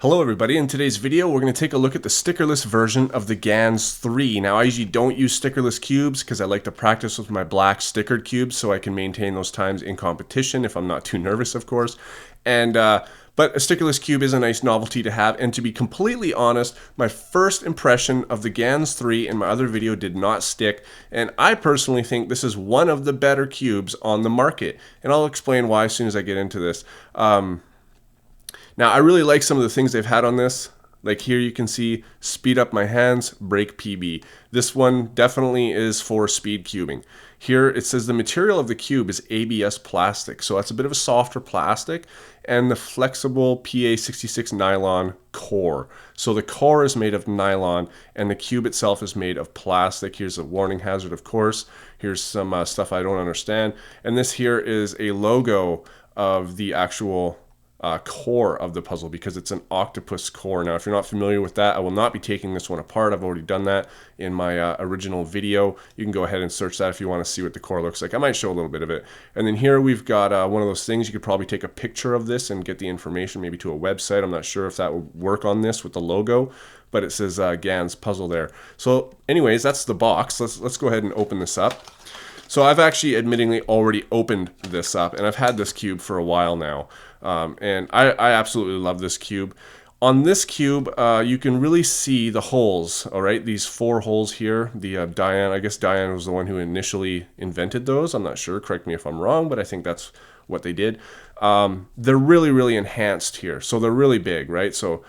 Hello everybody, in today's video we're going to take a look at the stickerless version of the Gans 3. Now I usually don't use stickerless cubes because I like to practice with my black stickered cubes so I can maintain those times in competition if I'm not too nervous, of course. But a stickerless cube is a nice novelty to have, and to be completely honest, my first impression of the Gans 3 in my other video did not stick, and I personally think this is one of the better cubes on the market, and I'll explain why as soon as I get into this. Now, I really like some of the things they've had on this. Like here you can see speed up my hands, break PB. This one definitely is for speed cubing. Here it says the material of the cube is ABS plastic. So that's a bit of a softer plastic, and the flexible PA66 nylon core. So the core is made of nylon and the cube itself is made of plastic. Here's a warning hazard, of course. Here's some stuff I don't understand. And this here is a logo of the actual core of the puzzle because it's an octopus core. Now, if you're not familiar with that, I will not be taking this one apart. I've already done that in my original video. You can go ahead and search that if you want to see what the core looks like. I might show a little bit of it. And then here we've got one of those things. You could probably take a picture of this and get the information maybe to a website. I'm not sure if that would work on this with the logo, but it says Gans puzzle there. So anyways, that's the box. Let's go ahead and open this up. So I've actually admittingly already opened this up, and I've had this cube for a while now. And I absolutely love this cube. On this cube, you can really see the holes, all right? These 4 holes here. The Diane, I guess Diane was the one who initially invented those. I'm not sure, correct me if I'm wrong, but I think that's what they did. They're really, really enhanced here. So they're really big, right? So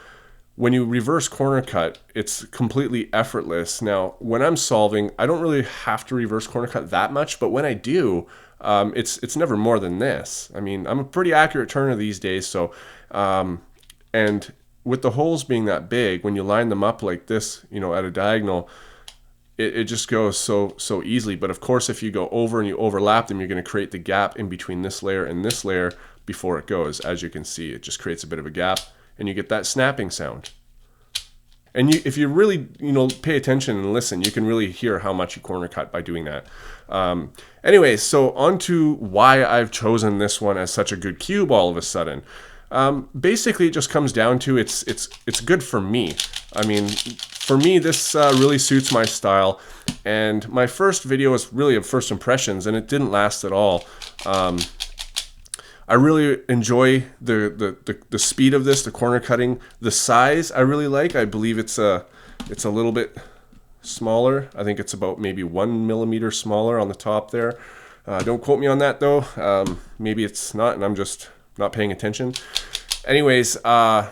when you reverse corner cut, it's completely effortless. Now, when I'm solving, I don't really have to reverse corner cut that much, but when I do, it's never more than this. I mean, I'm a pretty accurate turner these days, so and with the holes being that big, when you line them up like this, you know, at a diagonal, it just goes so easily. But of course, if you go over and you overlap them, you're going to create the gap in between this layer and this layer before it goes. As you can see, it just creates a bit of a gap, and you get that snapping sound. And if you really, pay attention and listen, you can really hear how much you corner cut by doing that. Anyways, so on to why I've chosen this one as such a good cube all of a sudden. Basically, it just comes down to it's good for me. I mean, for me, this really suits my style. And my first video was really of first impressions, and it didn't last at all. I really enjoy the speed of this, the corner cutting, the size I really like. I believe it's a little bit smaller. I think it's about maybe 1 millimeter smaller on the top there. Don't quote me on that though. Maybe it's not, and I'm just not paying attention. Anyways, yeah,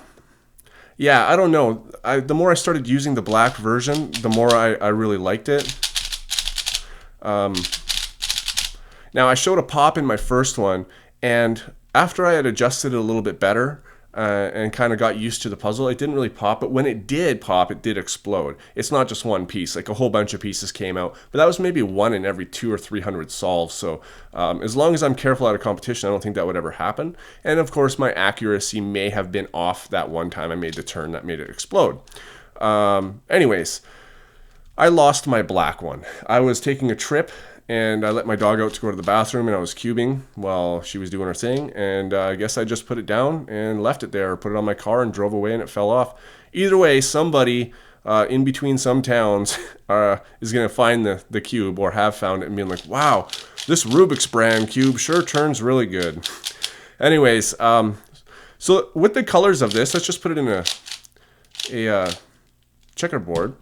I don't know. The more I started using the black version, the more I really liked it. Now I showed a pop in my first one, and after I had adjusted it a little bit better and kind of got used to the puzzle, it didn't really pop. But when it did pop, it did explode. It's not just one piece, like a whole bunch of pieces came out. But that was maybe 1 in every 200 or 300 solves. So as long as I'm careful at a competition, I don't think that would ever happen. And of course, my accuracy may have been off that one time I made the turn that made it explode. Anyways, I lost my black one. I was taking a trip, and I let my dog out to go to the bathroom, and I was cubing while she was doing her thing. And I guess I just put it down and left it there, or put it on my car and drove away, and it fell off. Either way, somebody in between some towns is going to find the cube, or have found it, and being like, wow, this Rubik's brand cube sure turns really good. Anyways, so with the colors of this, let's just put it in a checkerboard.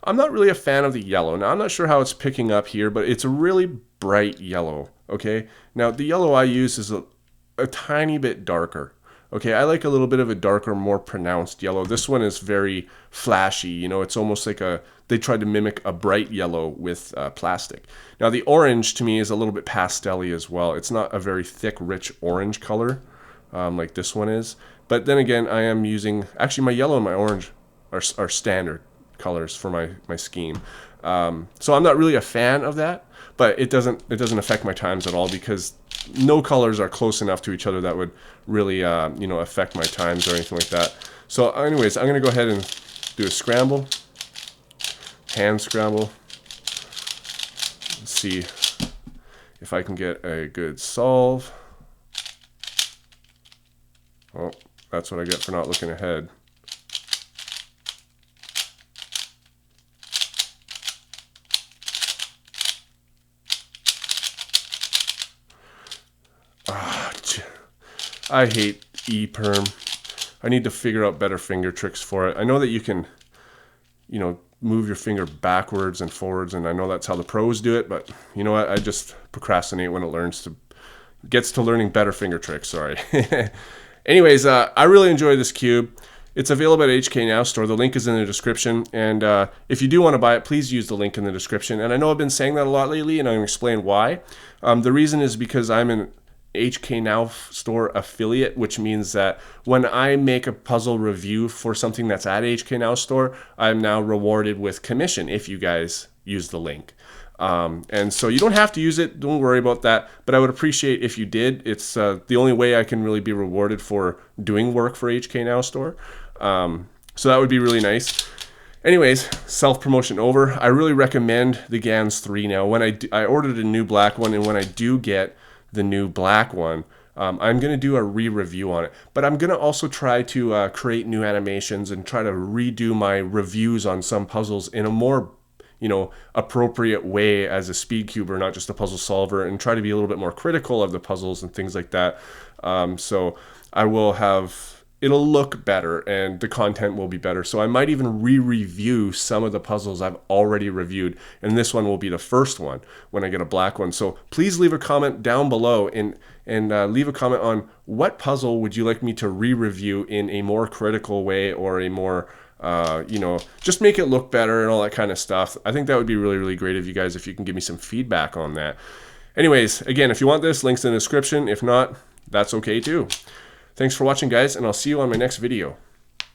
I'm not really a fan of the yellow. Now, I'm not sure how it's picking up here, but it's a really bright yellow, okay? Now, the yellow I use is a tiny bit darker, okay? I like a little bit of a darker, more pronounced yellow. This one is very flashy, it's almost like they tried to mimic a bright yellow with plastic. Now, the orange, to me, is a little bit pastel-y as well. It's not a very thick, rich orange color like this one is. But then again, I am using, actually, my yellow and my orange are standard colors for my scheme. So I'm not really a fan of that, but it doesn't affect my times at all, because no colors are close enough to each other that would really affect my times or anything like that. So anyways, I'm gonna go ahead and do a scramble, hand scramble. Let's see if I can get a good solve. Oh, that's what I get for not looking ahead. I hate E-perm. I need to figure out better finger tricks for it. I know that you can, you know, move your finger backwards and forwards, and I know that's how the pros do it, but you know what? I just procrastinate when it gets to learning better finger tricks, sorry. Anyways, I really enjoy this cube. It's available at HK Now store. The link is in the description, and if you do want to buy it, please use the link in the description. And I know I've been saying that a lot lately, and I'm going to explain why. The reason is because I'm an HK Now store affiliate, which means that when I make a puzzle review for something that's at HK Now store, I'm now rewarded with commission if you guys use the link. And so you don't have to use it, don't worry about that, but I would appreciate if you did. It's the only way I can really be rewarded for doing work for HK Now store. So that would be really nice. Anyways, self-promotion over. I really recommend the Gans 3 now. When I ordered a new black one, and when I do get the new black one, I'm going to do a re-review on it. But I'm going to also try to create new animations and try to redo my reviews on some puzzles in a more, you know, appropriate way as a speed cuber, not just a puzzle solver, and try to be a little bit more critical of the puzzles and things like that. So I will have, it'll look better and the content will be better. So I might even re-review some of the puzzles I've already reviewed, and this one will be the first one when I get a black one. So please leave a comment down below and leave a comment on what puzzle would you like me to re-review in a more critical way, or a more you know, just make it look better and all that kind of stuff. I think that would be really, really great of you guys if you can give me some feedback on that. Anyways, again, if you want this, links in the description. If not, that's okay too. Thanks for watching, guys, and I'll see you on my next video.